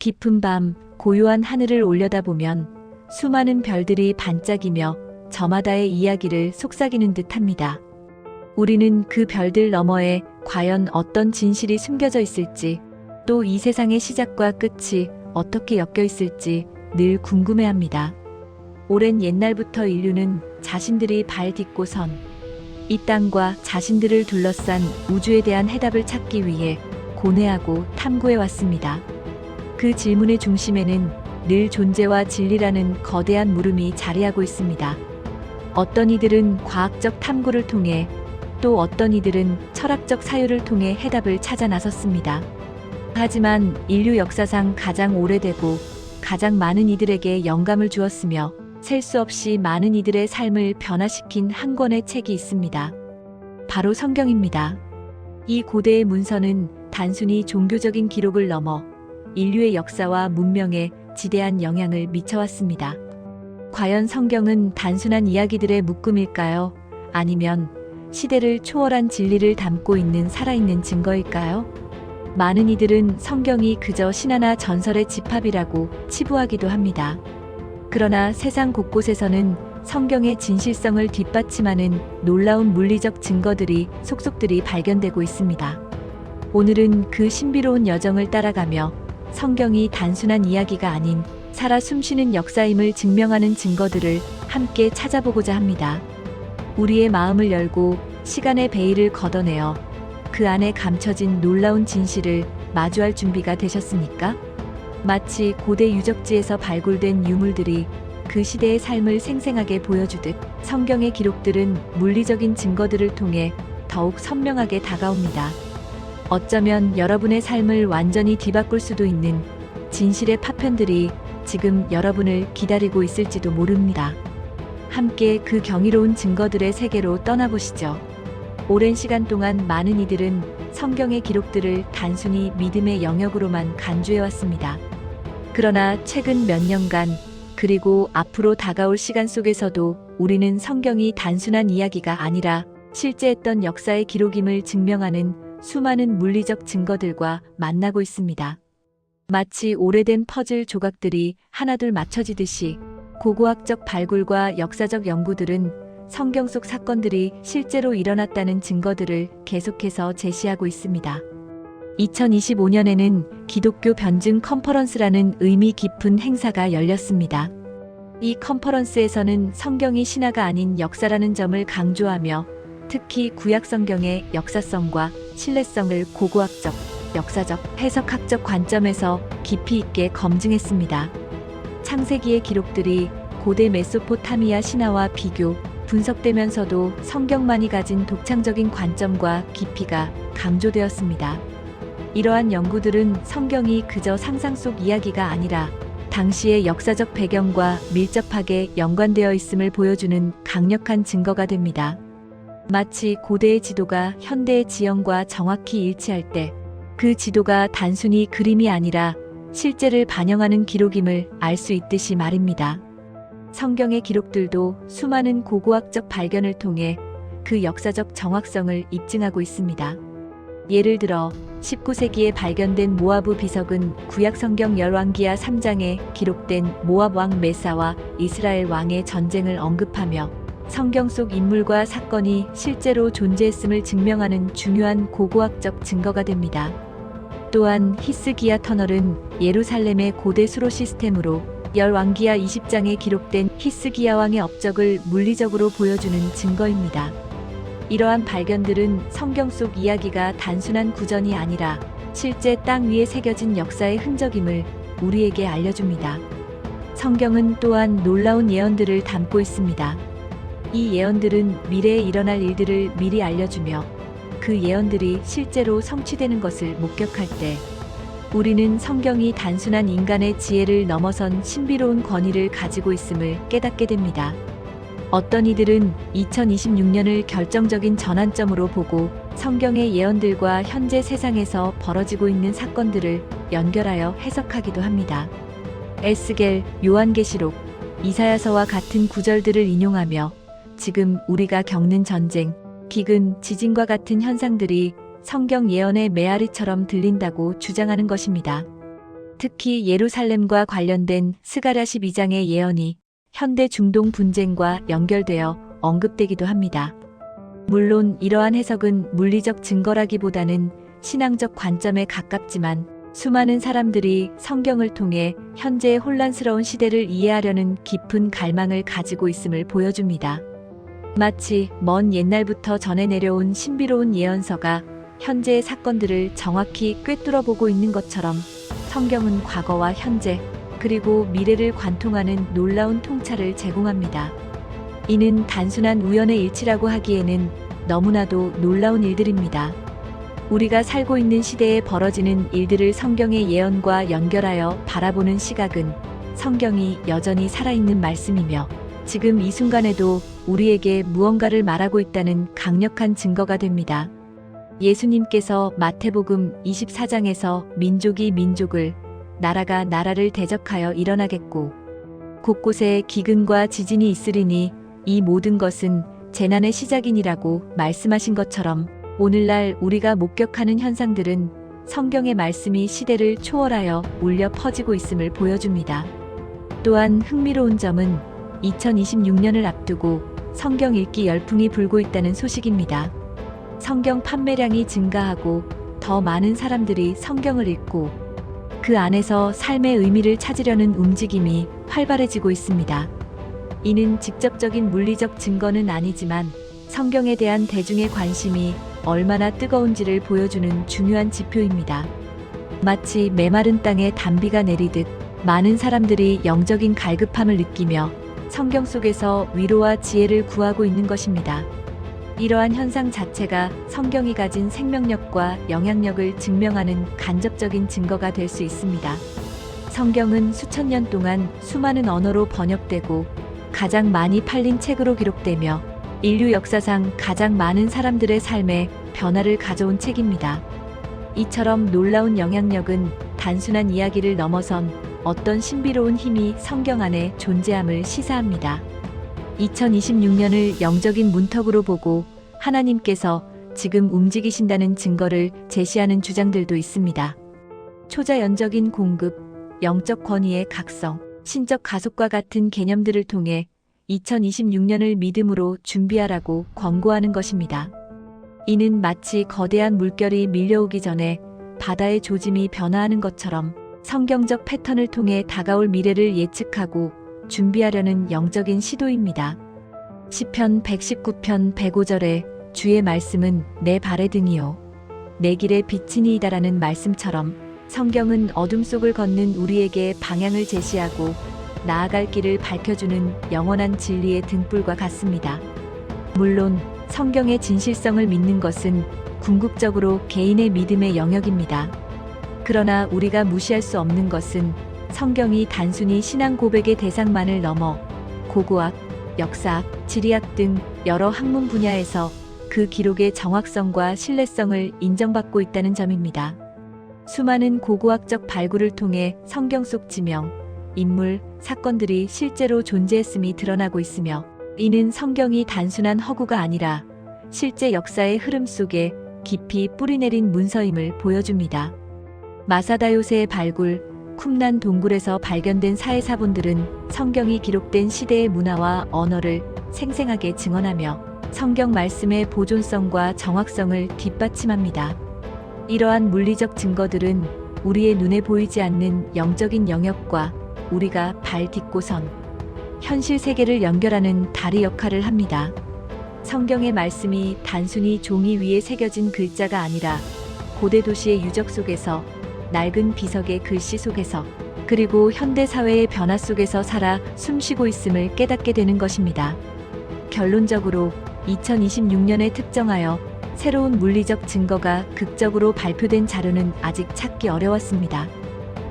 깊은 밤 고요한 하늘을 올려다보면 수많은 별들이 반짝이며 저마다의 이야기를 속삭이는 듯합니다. 우리는 그 별들 너머에 과연 어떤 진실이 숨겨져 있을지, 또 이 세상의 시작과 끝이 어떻게 엮여 있을지 늘 궁금해합니다. 오랜 옛날부터 인류는 자신들이 발 딛고 선 이 땅과 자신들을 둘러싼 우주에 대한 해답을 찾기 위해 고뇌하고 탐구해 왔습니다. 그 질문의 중심에는 늘 존재와 진리라는 거대한 물음이 자리하고 있습니다. 어떤 이들은 과학적 탐구를 통해, 또 어떤 이들은 철학적 사유를 통해 해답을 찾아 나섰습니다. 하지만 인류 역사상 가장 오래되고 가장 많은 이들에게 영감을 주었으며 셀 수 없이 많은 이들의 삶을 변화시킨 한 권의 책이 있습니다. 바로 성경입니다. 이 고대의 문서는 단순히 종교적인 기록을 넘어 인류의 역사와 문명에 지대한 영향을 미쳐왔습니다. 과연 성경은 단순한 이야기들의 묶음일까요? 아니면 시대를 초월한 진리를 담고 있는 살아있는 증거일까요? 많은 이들은 성경이 그저 신화나 전설의 집합이라고 치부하기도 합니다. 그러나 세상 곳곳에서는 성경의 진실성을 뒷받침하는 놀라운 물리적 증거들이 속속들이 발견되고 있습니다. 오늘은 그 신비로운 여정을 따라가며 성경이 단순한 이야기가 아닌 살아 숨쉬는 역사임을 증명하는 증거들을 함께 찾아보고자 합니다. 우리의 마음을 열고 시간의 베일을 걷어내어 그 안에 감춰진 놀라운 진실을 마주할 준비가 되셨습니까? 마치 고대 유적지에서 발굴된 유물들이 그 시대의 삶을 생생하게 보여주듯 성경의 기록들은 물리적인 증거들을 통해 더욱 선명하게 다가옵니다. 어쩌면 여러분의 삶을 완전히 뒤바꿀 수도 있는 진실의 파편들이 지금 여러분을 기다리고 있을지도 모릅니다. 함께 그 경이로운 증거들의 세계로 떠나보시죠. 오랜 시간 동안 많은 이들은 성경의 기록들을 단순히 믿음의 영역으로만 간주해왔습니다. 그러나 최근 몇 년간, 그리고 앞으로 다가올 시간 속에서도 우리는 성경이 단순한 이야기가 아니라 실제했던 역사의 기록임을 증명하는 수많은 물리적 증거들과 만나고 있습니다. 마치 오래된 퍼즐 조각들이 하나둘 맞춰지듯이 고고학적 발굴과 역사적 연구들은 성경 속 사건들이 실제로 일어났다는 증거들을 계속해서 제시하고 있습니다. 2025년에는 기독교 변증 컨퍼런스라는 의미 깊은 행사가 열렸습니다. 이 컨퍼런스에서는 성경이 신화가 아닌 역사라는 점을 강조하며 특히 구약 성경의 역사성과 신뢰성을 고고학적, 역사적, 해석학적 관점에서 깊이 있게 검증했습니다. 창세기의 기록들이 고대 메소포타미아 신화와 비교, 분석되면서도 성경만이 가진 독창적인 관점과 깊이가 강조되었습니다. 이러한 연구들은 성경이 그저 상상 속 이야기가 아니라 당시의 역사적 배경과 밀접하게 연관되어 있음을 보여주는 강력한 증거가 됩니다. 마치 고대의 지도가 현대의 지형과 정확히 일치할 때 그 지도가 단순히 그림이 아니라 실제를 반영하는 기록임을 알 수 있듯이 말입니다. 성경의 기록들도 수많은 고고학적 발견을 통해 그 역사적 정확성을 입증하고 있습니다. 예를 들어 19세기에 발견된 모아브 비석은 구약 성경 열왕기하 3장에 기록된 모압 왕 메사와 이스라엘 왕의 전쟁을 언급하며 성경 속 인물과 사건이 실제로 존재했음을 증명하는 중요한 고고학적 증거가 됩니다. 또한 히스기야 터널은 예루살렘의 고대 수로 시스템으로 열왕기하 20장에 기록된 히스기야 왕의 업적을 물리적으로 보여주는 증거입니다. 이러한 발견들은 성경 속 이야기가 단순한 구전이 아니라 실제 땅 위에 새겨진 역사의 흔적임을 우리에게 알려줍니다. 성경은 또한 놀라운 예언들을 담고 있습니다. 이 예언들은 미래에 일어날 일들을 미리 알려주며 그 예언들이 실제로 성취되는 것을 목격할 때 우리는 성경이 단순한 인간의 지혜를 넘어선 신비로운 권위를 가지고 있음을 깨닫게 됩니다. 어떤 이들은 2026년을 결정적인 전환점으로 보고 성경의 예언들과 현재 세상에서 벌어지고 있는 사건들을 연결하여 해석하기도 합니다. 에스겔, 요한계시록, 이사야서와 같은 구절들을 인용하며 지금 우리가 겪는 전쟁, 기근, 지진과 같은 현상들이 성경 예언의 메아리처럼 들린다고 주장하는 것입니다. 특히 예루살렘과 관련된 스가랴 12장의 예언이 현대 중동 분쟁과 연결되어 언급되기도 합니다. 물론 이러한 해석은 물리적 증거라기보다는 신앙적 관점에 가깝지만 수많은 사람들이 성경을 통해 현재의 혼란스러운 시대를 이해하려는 깊은 갈망을 가지고 있음을 보여줍니다. 마치 먼 옛날부터 전해 내려온 신비로운 예언서가 현재의 사건들을 정확히 꿰뚫어보고 있는 것처럼 성경은 과거와 현재 그리고 미래를 관통하는 놀라운 통찰을 제공합니다. 이는 단순한 우연의 일치라고 하기에는 너무나도 놀라운 일들입니다. 우리가 살고 있는 시대에 벌어지는 일들을 성경의 예언과 연결하여 바라보는 시각은 성경이 여전히 살아있는 말씀이며 지금 이 순간에도 우리에게 무언가를 말하고 있다는 강력한 증거가 됩니다. 예수님께서 마태복음 24장에서 민족이 민족을, 나라가 나라를 대적하여 일어나겠고 곳곳에 기근과 지진이 있으리니 이 모든 것은 재난의 시작이니라고 말씀하신 것처럼 오늘날 우리가 목격하는 현상들은 성경의 말씀이 시대를 초월하여 울려 퍼지고 있음을 보여줍니다. 또한 흥미로운 점은 2026년을 앞두고 성경 읽기 열풍이 불고 있다는 소식입니다. 성경 판매량이 증가하고 더 많은 사람들이 성경을 읽고 그 안에서 삶의 의미를 찾으려는 움직임이 활발해지고 있습니다. 이는 직접적인 물리적 증거는 아니지만 성경에 대한 대중의 관심이 얼마나 뜨거운지를 보여주는 중요한 지표입니다. 마치 메마른 땅에 단비가 내리듯 많은 사람들이 영적인 갈급함을 느끼며 성경 속에서 위로와 지혜를 구하고 있는 것입니다. 이러한 현상 자체가 성경이 가진 생명력과 영향력을 증명하는 간접적인 증거가 될 수 있습니다. 성경은 수천 년 동안 수많은 언어로 번역되고 가장 많이 팔린 책으로 기록되며 인류 역사상 가장 많은 사람들의 삶에 변화를 가져온 책입니다. 이처럼 놀라운 영향력은 단순한 이야기를 넘어선 어떤 신비로운 힘이 성경 안에 존재함을 시사합니다. 2026년을 영적인 문턱으로 보고 하나님께서 지금 움직이신다는 증거를 제시하는 주장들도 있습니다. 초자연적인 공급, 영적 권위의 각성, 신적 가속과 같은 개념들을 통해 2026년을 믿음으로 준비하라고 권고하는 것입니다. 이는 마치 거대한 물결이 밀려오기 전에 바다의 조짐이 변화하는 것처럼 성경적 패턴을 통해 다가올 미래를 예측하고 준비하려는 영적인 시도입니다. 시편 119편 105절에 주의 말씀은 내 발의 등이요 내 길의 빛이니이다라는 말씀처럼 성경은 어둠 속을 걷는 우리에게 방향을 제시하고 나아갈 길을 밝혀주는 영원한 진리의 등불과 같습니다. 물론 성경의 진실성을 믿는 것은 궁극적으로 개인의 믿음의 영역입니다. 그러나 우리가 무시할 수 없는 것은 성경이 단순히 신앙 고백의 대상만을 넘어 고고학, 역사학, 지리학 등 여러 학문 분야에서 그 기록의 정확성과 신뢰성을 인정받고 있다는 점입니다. 수많은 고고학적 발굴을 통해 성경 속 지명, 인물, 사건들이 실제로 존재했음이 드러나고 있으며 이는 성경이 단순한 허구가 아니라 실제 역사의 흐름 속에 깊이 뿌리내린 문서임을 보여줍니다. 마사다 요새의 발굴, 쿰란 동굴에서 발견된 사해사본들은 성경이 기록된 시대의 문화와 언어를 생생하게 증언하며 성경 말씀의 보존성과 정확성을 뒷받침합니다. 이러한 물리적 증거들은 우리의 눈에 보이지 않는 영적인 영역과 우리가 발 딛고 선 현실 세계를 연결하는 다리 역할을 합니다. 성경의 말씀이 단순히 종이 위에 새겨진 글자가 아니라 고대 도시의 유적 속에서 낡은 비석의 글씨 속에서 그리고 현대 사회의 변화 속에서 살아 숨쉬고 있음을 깨닫게 되는 것입니다. 결론적으로 2026년에 특정하여 새로운 물리적 증거가 극적으로 발표된 자료는 아직 찾기 어려웠습니다.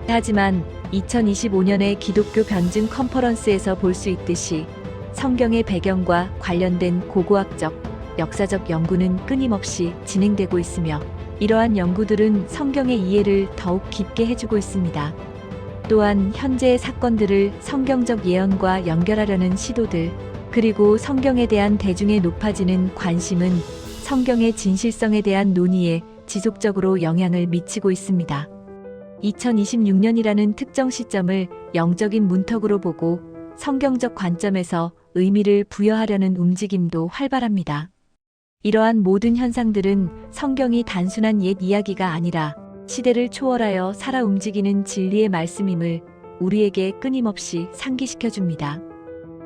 하지만 2025년의 기독교 변증 컨퍼런스에서 볼 수 있듯이 성경의 배경과 관련된 고고학적, 역사적 연구는 끊임없이 진행되고 있으며 이러한 연구들은 성경의 이해를 더욱 깊게 해주고 있습니다. 또한 현재의 사건들을 성경적 예언과 연결하려는 시도들, 그리고 성경에 대한 대중의 높아지는 관심은 성경의 진실성에 대한 논의에 지속적으로 영향을 미치고 있습니다. 2026년이라는 특정 시점을 영적인 문턱으로 보고 성경적 관점에서 의미를 부여하려는 움직임도 활발합니다. 이러한 모든 현상들은 성경이 단순한 옛 이야기가 아니라 시대를 초월하여 살아 움직이는 진리의 말씀임을 우리에게 끊임없이 상기시켜 줍니다.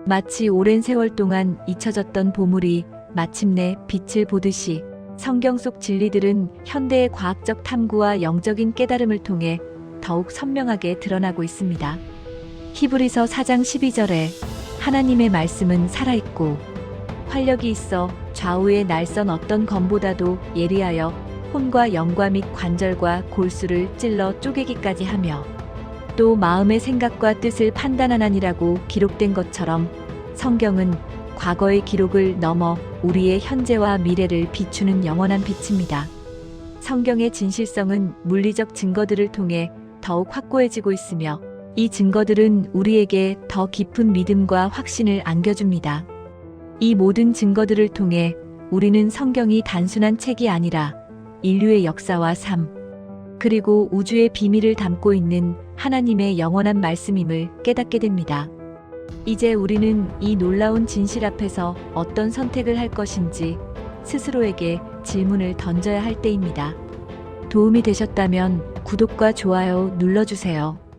마치 오랜 세월 동안 잊혀졌던 보물이 마침내 빛을 보듯이 성경 속 진리들은 현대의 과학적 탐구와 영적인 깨달음을 통해 더욱 선명하게 드러나고 있습니다. 히브리서 4장 12절에 하나님의 말씀은 살아있고 활력이 있어 좌우의 날선 어떤 검보다도 예리하여 혼과 영과 및 관절과 골수를 찔러 쪼개기까지 하며 또 마음의 생각과 뜻을 판단하나니라고 기록된 것처럼 성경은 과거의 기록을 넘어 우리의 현재와 미래를 비추는 영원한 빛입니다. 성경의 진실성은 물리적 증거들을 통해 더욱 확고해지고 있으며 이 증거들은 우리에게 더 깊은 믿음과 확신을 안겨줍니다. 이 모든 증거들을 통해 우리는 성경이 단순한 책이 아니라 인류의 역사와 삶, 그리고 우주의 비밀을 담고 있는 하나님의 영원한 말씀임을 깨닫게 됩니다. 이제 우리는 이 놀라운 진실 앞에서 어떤 선택을 할 것인지 스스로에게 질문을 던져야 할 때입니다. 도움이 되셨다면 구독과 좋아요 눌러주세요.